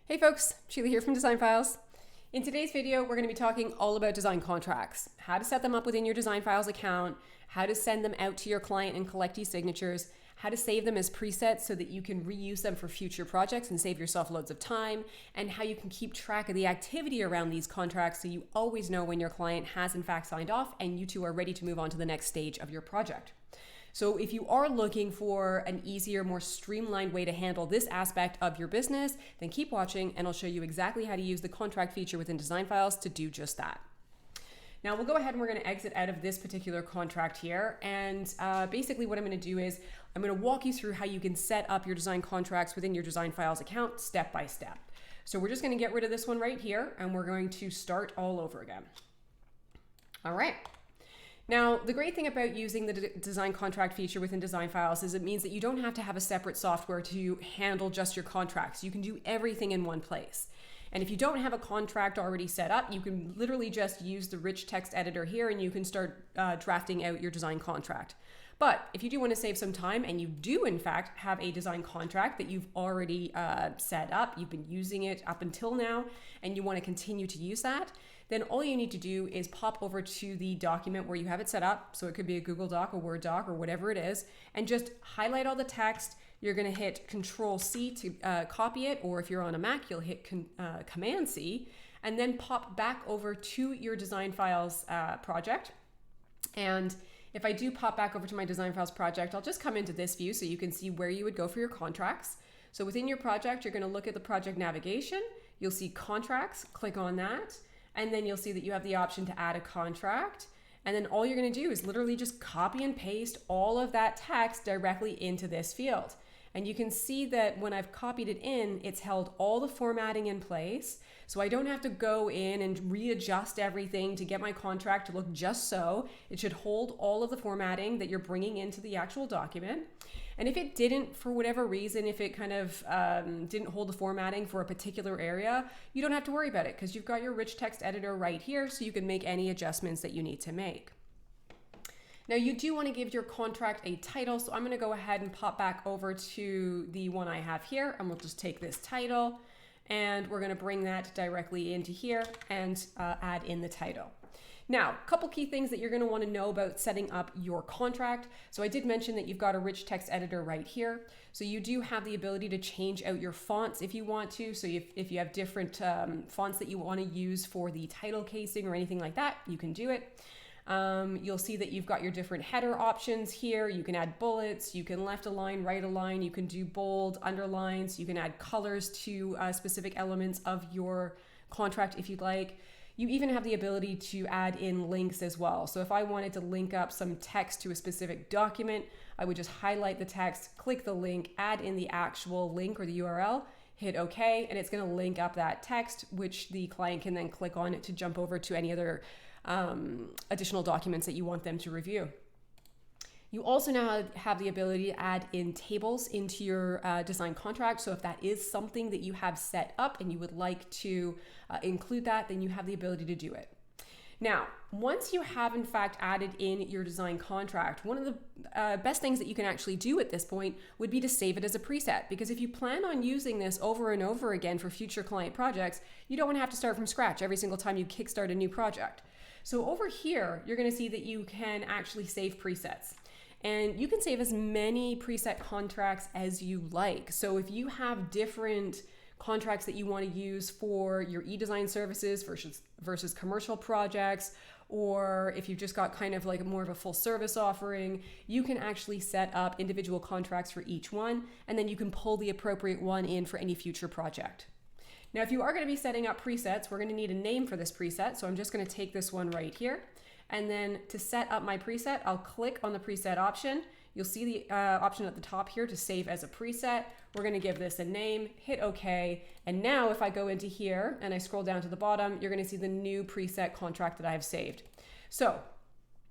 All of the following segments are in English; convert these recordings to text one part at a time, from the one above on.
Hey folks, Sheila here from Design Files. In today's video, we're going to be talking all about design contracts, how to set them up within your Design Files account, how to send them out to your client and collect e-signatures, how to save them as presets so that you can reuse them for future projects and save yourself loads of time, and how you can keep track of the activity around these contracts so you always know when your client has in fact signed off and you two are ready to move on to the next stage of your project. So if you are looking for an easier, more streamlined way to handle this aspect of your business, then keep watching and I'll show you exactly how to use the contract feature within Design Files to do just that. Now we'll go ahead and we're going to exit out of this particular contract here. And basically what I'm going to do is I'm going to walk you through how you can set up your design contracts within your Design Files account step by step. So we're just going to get rid of this one right here and we're going to start all over again. All right. Now, the great thing about using the design contract feature within Design Files is it means that you don't have to have a separate software to handle just your contracts. You can do everything in one place. And if you don't have a contract already set up, you can literally just use the rich text editor here and you can start drafting out your design contract. But if you do want to save some time and you do in fact have a design contract that you've already set up, you've been using it up until now, and you want to continue to use that, then all you need to do is pop over to the document where you have it set up. So it could be a Google Doc, a Word doc, or whatever it is, and just highlight all the text. You're going to hit Control-C to copy it, or if you're on a Mac, you'll hit Command-C, and then pop back over to your Design Files project. And if I do pop back over to my Design Files project, I'll just come into this view so you can see where you would go for your contracts. So within your project, you're going to look at the project navigation. You'll see contracts, click on that. And then you'll see that you have the option to add a contract. And then all you're going to do is literally just copy and paste all of that text directly into this field. And you can see that when I've copied it in, it's held all the formatting in place. So I don't have to go in and readjust everything to get my contract to look just so. It should hold all of the formatting that you're bringing into the actual document. And if it didn't, for whatever reason, if it kind of didn't hold the formatting for a particular area, you don't have to worry about it because you've got your rich text editor right here so you can make any adjustments that you need to make. Now you do want to give your contract a title, so I'm going to go ahead and pop back over to the one I have here, and we'll just take this title, and we're going to bring that directly into here and add in the title. Now, a couple key things that you're going to want to know about setting up your contract. So I did mention that you've got a rich text editor right here. So you do have the ability to change out your fonts if you want to. So if you have different fonts that you want to use for the title casing or anything like that, you can do it. You'll see that you've got your different header options here. You can add bullets, you can left align, right align, you can do bold, underlines, you can add colors to specific elements of your contract if you'd like. You even have the ability to add in links as well. So if I wanted to link up some text to a specific document, I would just highlight the text, click the link, add in the actual link or the URL, hit OK, and it's going to link up that text, which the client can then click on it to jump over to any other additional documents that you want them to review. You also now have the ability to add in tables into your design contract. So if that is something that you have set up and you would like to include that, then you have the ability to do it. Now, once you have in fact added in your design contract, one of the best things that you can actually do at this point would be to save it as a preset, because if you plan on using this over and over again for future client projects, you don't want to have to start from scratch every single time you kickstart a new project. So over here, you're going to see that you can actually save presets. And you can save as many preset contracts as you like. So if you have different contracts that you want to use for your e-design services versus commercial projects, or if you've just got kind of like more of a full service offering, you can actually set up individual contracts for each one, and then you can pull the appropriate one in for any future project. Now, if you are going to be setting up presets, we're going to need a name for this preset. So I'm just going to take this one right here. And then to set up my preset, I'll click on the preset option. You'll see the option at the top here to save as a preset. We're going to give this a name, hit OK. And now if I go into here and I scroll down to the bottom, you're going to see the new preset contract that I have saved. So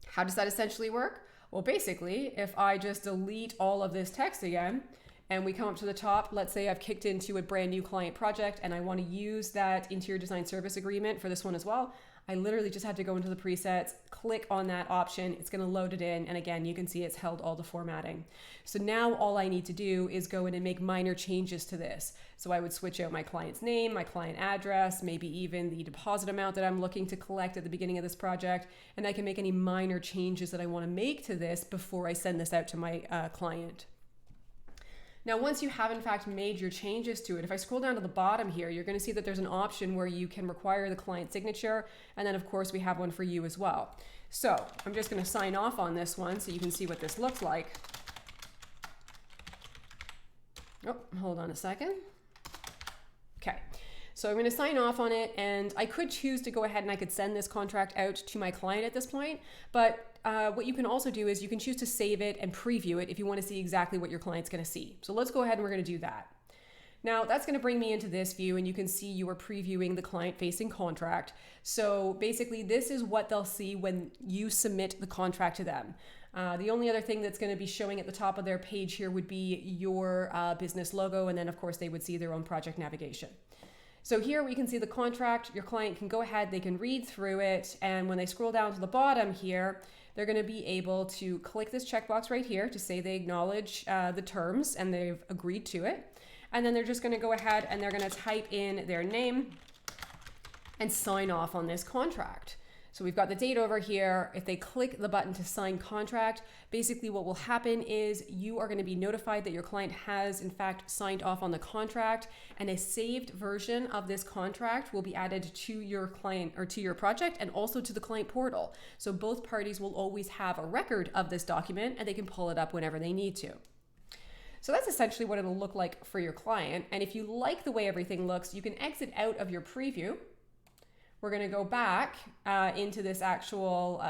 how does that essentially work? Well, basically, if I just delete all of this text again, and we come up to the top, let's say I've kicked into a brand new client project and I want to use that interior design service agreement for this one as well, I literally just had to go into the presets, click on that option. It's going to load it in. And again, you can see it's held all the formatting. So now all I need to do is go in and make minor changes to this. So I would switch out my client's name, my client address, maybe even the deposit amount that I'm looking to collect at the beginning of this project. And I can make any minor changes that I want to make to this before I send this out to my client. Now, once you have in fact made your changes to it, if I scroll down to the bottom here, you're going to see that there's an option where you can require the client signature. And then of course we have one for you as well. So I'm just going to sign off on this one so you can see what this looks like. Oh, hold on a second. Okay. So I'm going to sign off on it, and I could choose to go ahead and I could send this contract out to my client at this point. But what you can also do is you can choose to save it and preview it if you want to see exactly what your client's going to see. So let's go ahead and we're going to do that. Now that's going to bring me into this view, and you can see you are previewing the client-facing contract. So basically this is what they'll see when you submit the contract to them. The only other thing that's going to be showing at the top of their page here would be your business logo, and then of course they would see their own project navigation. So here we can see the contract. Your client can go ahead, they can read through it, and when they scroll down to the bottom here, they're going to be able to click this checkbox right here to say they acknowledge the terms and they've agreed to it. And then they're just going to go ahead and they're going to type in their name and sign off on this contract. So we've got the date over here. If they click the button to sign contract, basically what will happen is you are going to be notified that your client has in fact signed off on the contract, and a saved version of this contract will be added to your client or to your project and also to the client portal. So both parties will always have a record of this document and they can pull it up whenever they need to. So that's essentially what it'll look like for your client. And if you like the way everything looks, you can exit out of your preview. We're going to go back into this actual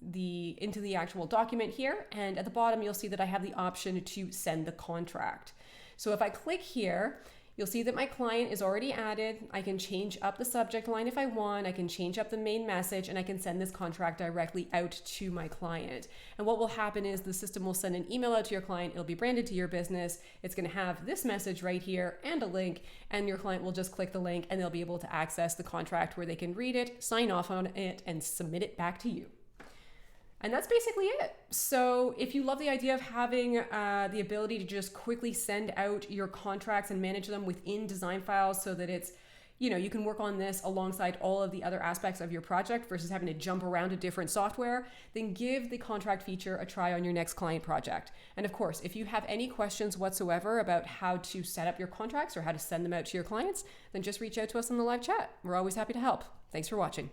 into the actual document here, and at the bottom you'll see that I have the option to send the contract. So if I click here, you'll see that my client is already added. I can change up the subject line if I want. I can change up the main message, and I can send this contract directly out to my client. And what will happen is the system will send an email out to your client. It'll be branded to your business. It's going to have this message right here and a link, and your client will just click the link and they'll be able to access the contract where they can read it, sign off on it, and submit it back to you. And that's basically it. So if you love the idea of having the ability to just quickly send out your contracts and manage them within DesignFiles so that it's, you can work on this alongside all of the other aspects of your project versus having to jump around to different software, then give the contract feature a try on your next client project. And of course, if you have any questions whatsoever about how to set up your contracts or how to send them out to your clients, then just reach out to us in the live chat. We're always happy to help. Thanks for watching.